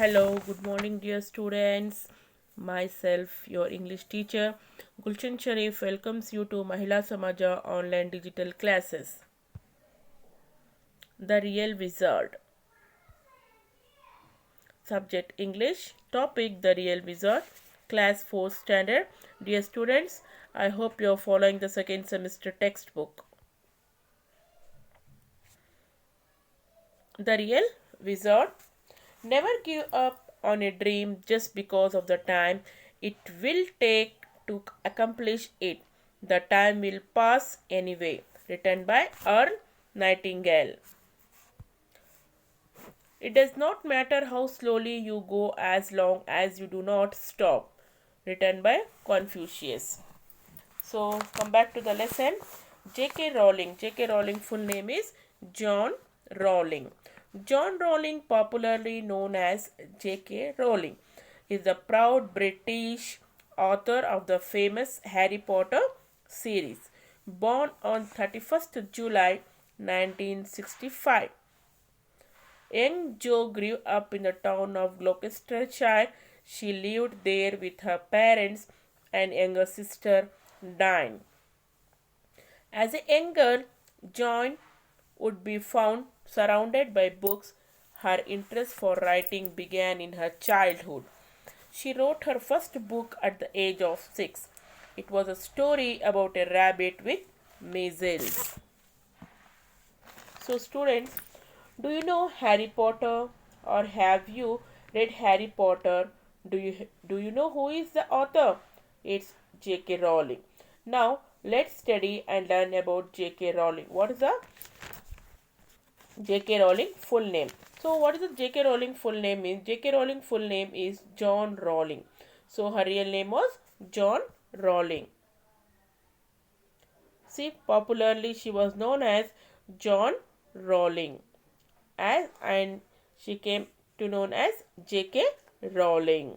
Hello, good morning, dear students. Myself, your English teacher, Gulshan Sharif, welcomes you to Mahila Samaja online digital classes. The Real Wizard. Subject English. Topic The Real Wizard. Class 4 Standard. Dear students, I hope you are following the second semester textbook. The Real Wizard. Never give up on a dream just because of the time it will take to accomplish it. The time will pass anyway. Written by Earl Nightingale. It does not matter how slowly you go as long as you do not stop. Written by Confucius. So, come back to the lesson. J.K. Rowling. J.K. Rowling full name is John Rowling. John Rowling, popularly known as J.K. Rowling, is the proud British author of the famous Harry Potter series. Born on 31st July 1965. Young Jo grew up in the town of Gloucestershire. She lived there with her parents and younger sister Diane. As a young girl, Joan would be found surrounded by books. Her interest for writing began in her childhood. She wrote her first book at the age of 6. It was a story about a rabbit with measles. So, students, do you know Harry Potter or have you read Harry Potter? Do you know who is the author? It's J.K. Rowling. Now, let's study and learn about J.K. Rowling. What is the J.K. Rowling full name? So, what is the J.K. Rowling full name is? J.K. Rowling full name is John Rowling. So, her real name was John Rowling. See, popularly she was known as John Rowling, and she came to known as J.K. Rowling.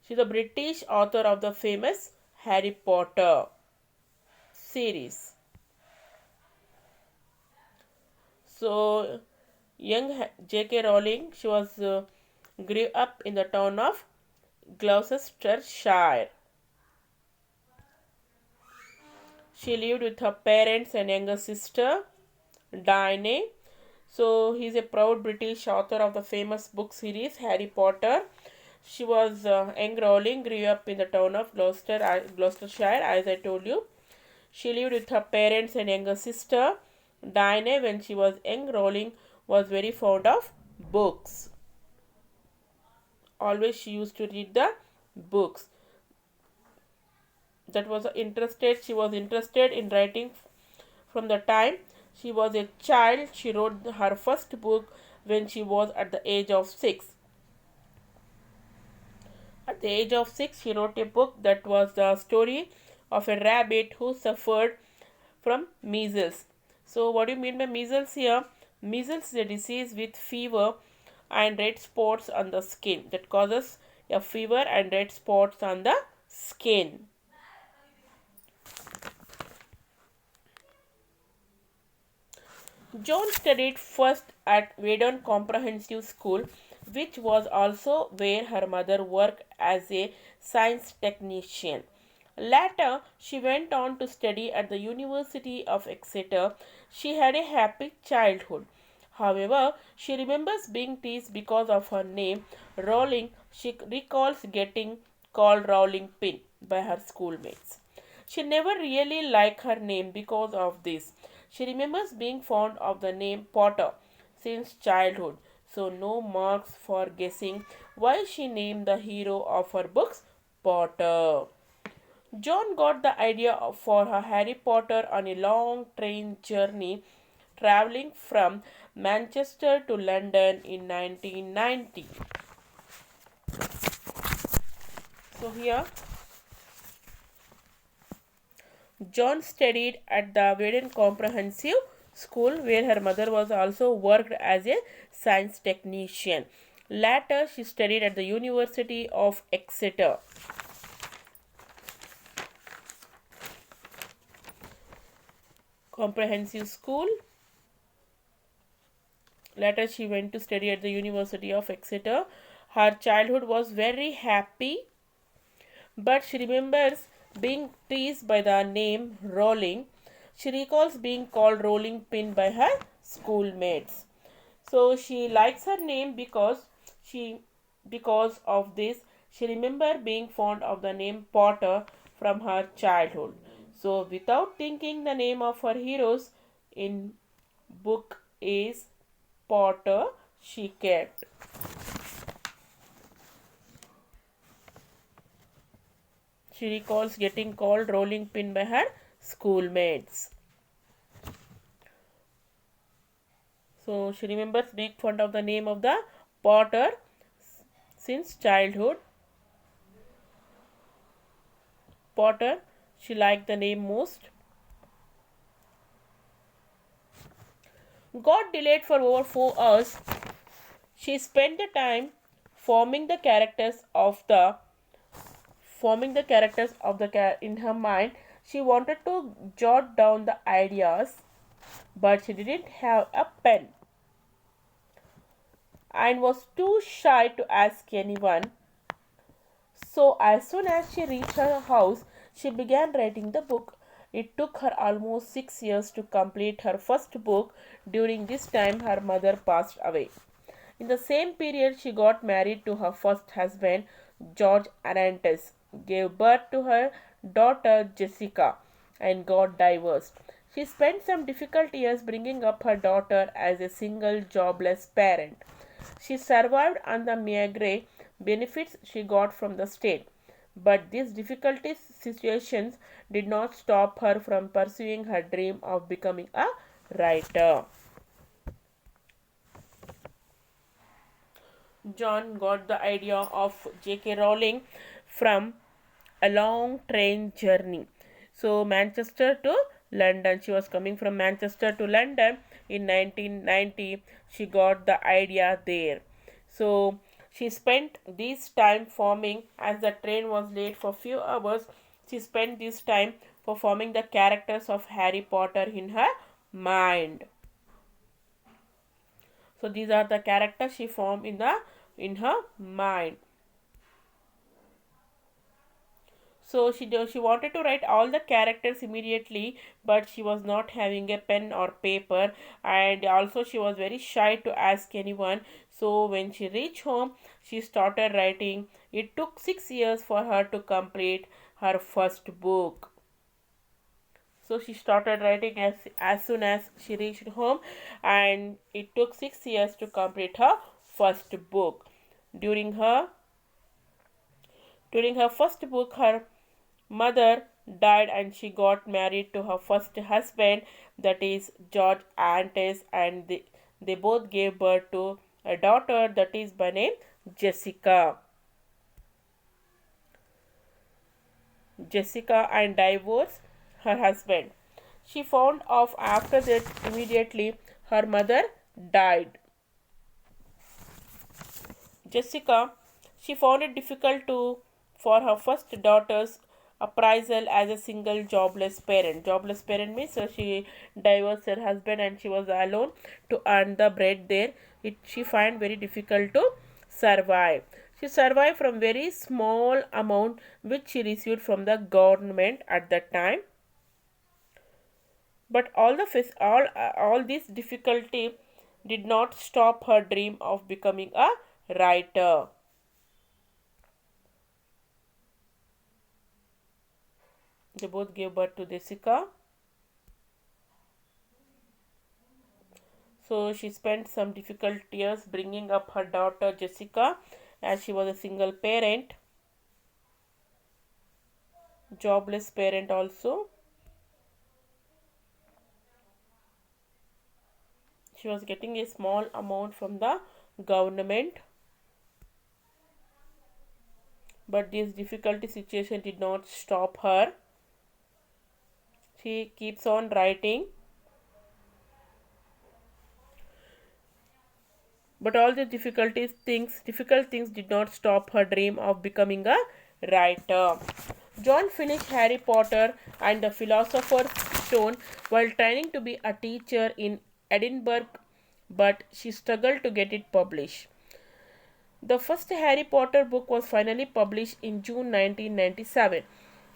She's a British author of the famous Harry Potter series. So, young J.K. Rowling, she was grew up in the town of Gloucestershire. She lived with her parents and younger sister, Diane. So, he's a proud British author of the famous book series Harry Potter. She was young Rowling, grew up in the town of Gloucestershire, as I told you. She lived with her parents and younger sister. Diane, when she was young, Rowling was very fond of books. Always she used to read the books. That was interested. She was interested in writing from the time she was a child. She wrote her first book when she was at the age of 6. At the age of 6, she wrote a book that was the story of a rabbit who suffered from measles. So, what do you mean by measles here? Measles is a disease with fever and red spots on the skin that causes a fever and red spots on the skin. John studied first at Weydon Comprehensive School, which was also where her mother worked as a science technician. Later, she went on to study at the University of Exeter. She had a happy childhood. However, she remembers being teased because of her name, Rowling. She recalls getting called Rowling Pin by her schoolmates. She never really liked her name because of this. She remembers being fond of the name Potter since childhood, so no marks for guessing why she named the hero of her books Potter. John got the idea for her Harry Potter on a long train journey traveling from Manchester to London in 1990. So here John studied at the Whedon Comprehensive School where her mother was also worked as a science technician. Later, she studied at the University of Exeter. Comprehensive School Later, she went to study at the University of Exeter. Her childhood was very happy, but she remembers being teased by the name Rowling. She recalls being called Rolling Pin by her schoolmates. So she likes her name she because of this. She remember being fond of the name Potter from her childhood. So without thinking, the name of her heroes in book is Potter she kept. She recalls getting called Rolling Pin by her schoolmates. So she remembers being fond of the name of the Potter since childhood. Potter, she liked the name most. Got delayed for over 4 hours. She spent the time forming the characters of the in her mind. She wanted to jot down the ideas, but she didn't have a pen and was too shy to ask anyone. So as soon as she reached her house, she began writing the book. It took her almost 6 years to complete her first book. During this time, her mother passed away. In the same period, she got married to her first husband, George Arantes, gave birth to her daughter Jessica, and got divorced. She spent some difficult years bringing up her daughter as a single jobless parent. She survived on the meagre benefits she got from the state. But these difficult situations did not stop her from pursuing her dream of becoming a writer. John got the idea of J.K. Rowling from a long train journey. So, Manchester to London. She was coming from Manchester to London in 1990. She got the idea there. So, she spent this time forming, as the train was late for few hours, she spent this time for forming the characters of Harry Potter in her mind. So these are the characters she formed in her mind. So she wanted to write all the characters immediately, but she was not having a pen or paper, and also she was very shy to ask anyone. So when she reached home, she started writing. It took 6 years for her to complete her first book. So she started writing as soon as she reached home, and it took 6 years to complete her first book. During her during her first book, her mother died and she got married to her first husband, that is George Antes, and they both gave birth to a daughter that is by name Jessica. Jessica and divorced her husband. She found out after that immediately her mother died. Jessica, she found it difficult to for her first daughter's appraisal as a single jobless parent. Jobless parent means she divorced her husband and she was alone to earn the bread there. She find very difficult to survive. She survived from very small amount which she received from the government at that time. But all this difficulty did not stop her dream of becoming a writer. They both gave birth to Jessica. So she spent some difficult years bringing up her daughter Jessica, as she was a single parent, jobless parent also. She was getting a small amount from the government. But this difficult situation did not stop her. She keeps on writing. But all the difficult things did not stop her dream of becoming a writer. John finished Harry Potter and the Philosopher's Stone while training to be a teacher in Edinburgh, but she struggled to get it published. The first Harry Potter book was finally published in June 1997.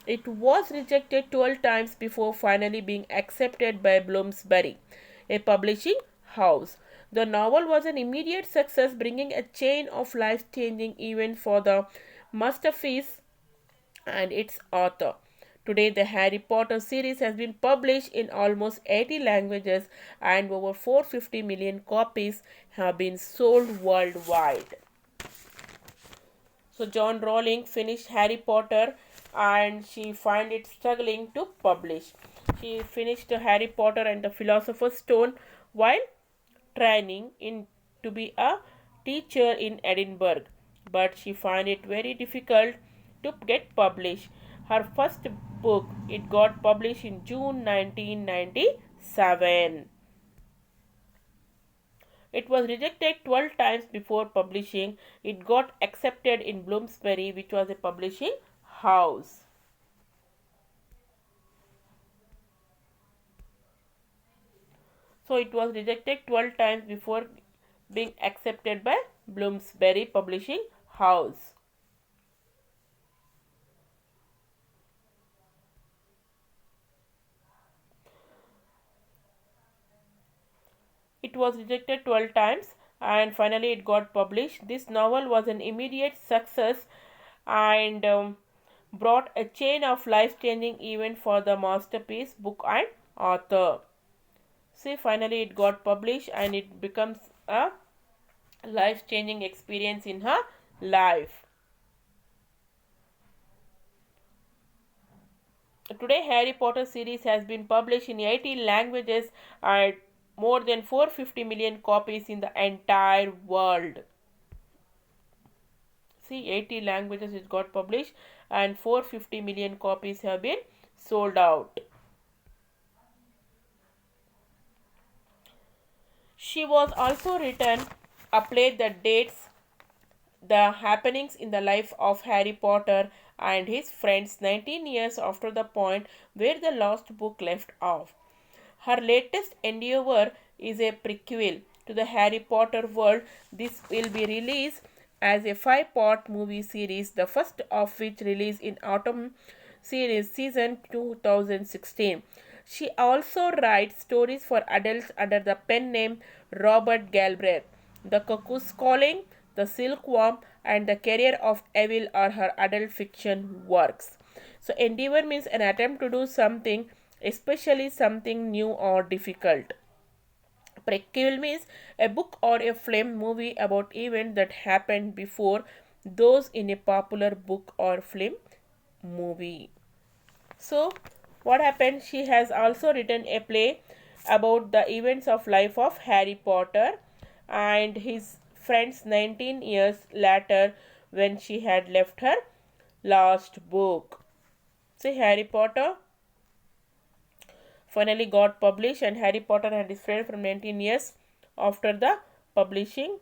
It was rejected 12 times before finally being accepted by Bloomsbury, a publishing house. The novel was an immediate success, bringing a chain of life changing events for the masterpiece and its author. Today, the Harry Potter series has been published in almost 80 languages and over 450 million copies have been sold worldwide. So John Rowling finished Harry Potter and she found it struggling to publish. She finished Harry Potter and the Philosopher's Stone while training in to be a teacher in Edinburgh, but she found it very difficult to get published. Her first book it got published in June 1997. It was rejected 12 times before publishing. It got accepted in Bloomsbury, which was a publishing house. So it was rejected 12 times before being accepted by Bloomsbury Publishing House. It was rejected 12 times and finally it got published. This novel was an immediate success and brought a chain of life changing event for the masterpiece book and author. See, finally it got published and it becomes a life changing experience in her life. Today, Harry Potter series has been published in 80 languages and more than 450 million copies in the entire world. See, 80 languages it got published and 450 million copies have been sold out. She was also written a play that dates the happenings in the life of Harry Potter and his friends 19 years after the point where the lost book left off. Her latest endeavor is a prequel to the Harry Potter world. This will be released as a 5-part movie series, the first of which released in autumn series season 2016. She also writes stories for adults under the pen name Robert Galbraith. The Cuckoo's Calling, The Silkworm, and The Career of Evil are her adult fiction works. So, endeavor means an attempt to do something, especially something new or difficult. Prequel means a book or a film movie about events that happened before those in a popular book or film movie. So, what happened? She has also written a play about the events of life of Harry Potter and his friends 19 years later when she had left her last book. See, Harry Potter finally got published and Harry Potter and his friend from 19 years after the publishing.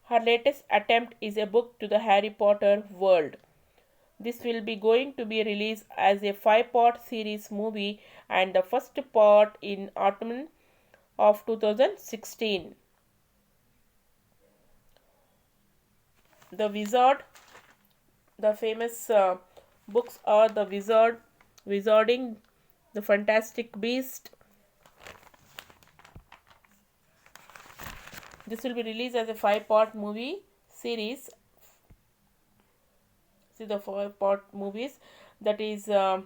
Her latest attempt is a book to the Harry Potter world. This will be going to be released as a 5-part series movie and the first part in autumn of 2016. The Wizard, the famous books are The Wizard, Wizarding, The Fantastic Beast. This will be released as a 5-part movie series. See the 5-part movies, that is The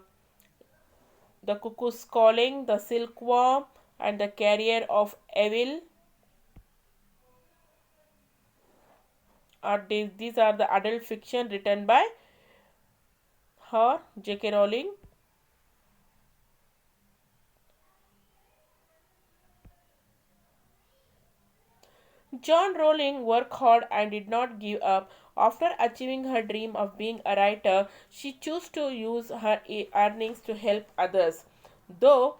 Cuckoo's Calling, The Silkworm, and The Career of Evil. These are the adult fiction written by her, J.K. Rowling. John Rowling worked hard and did not give up. After achieving her dream of being a writer, she chose to use her earnings to help others, though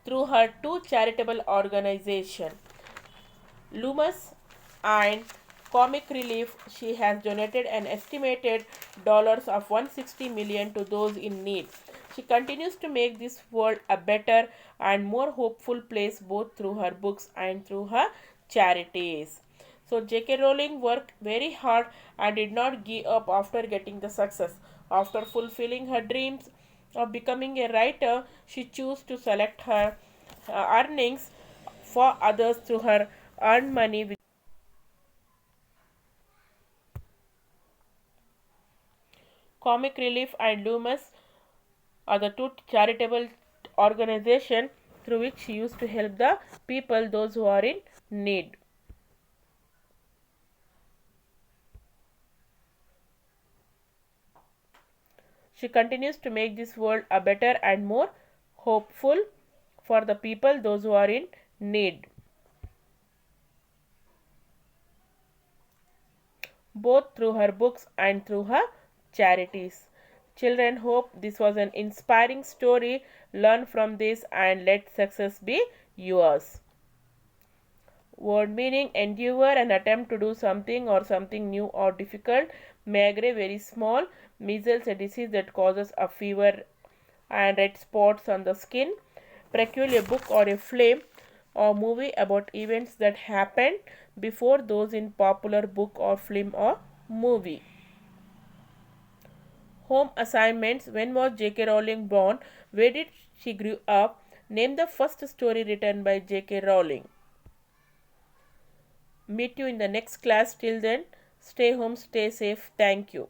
through her two charitable organizations, Lumos and Comic relief, she has donated an estimated dollars of 160 million to those in need. She continues to make this world a better and more hopeful place both through her books and through her charities. So J.K. Rowling worked very hard and did not give up after getting the success. After fulfilling her dreams of becoming a writer, she chose to select her earnings for others through her earned money. Comic Relief and Loomis are the two charitable organizations through which she used to help the people, those who are in need. She continues to make this world a better and more hopeful for the people, those who are in need, both through her books and through her charities. Children, hope this was an inspiring story. Learn from this and let success be yours. Word meaning: endeavor, an attempt to do something or something new or difficult. Maigre, very small. Measles, a disease that causes a fever and red spots on the skin. Precule, a book or a film or movie about events that happened before those in popular book or film or movie. Home assignments: when was J.K. Rowling born? Where did she grew up? Name the first story written by J.K. Rowling. Meet you in the next class. Till then, stay home, stay safe. Thank you.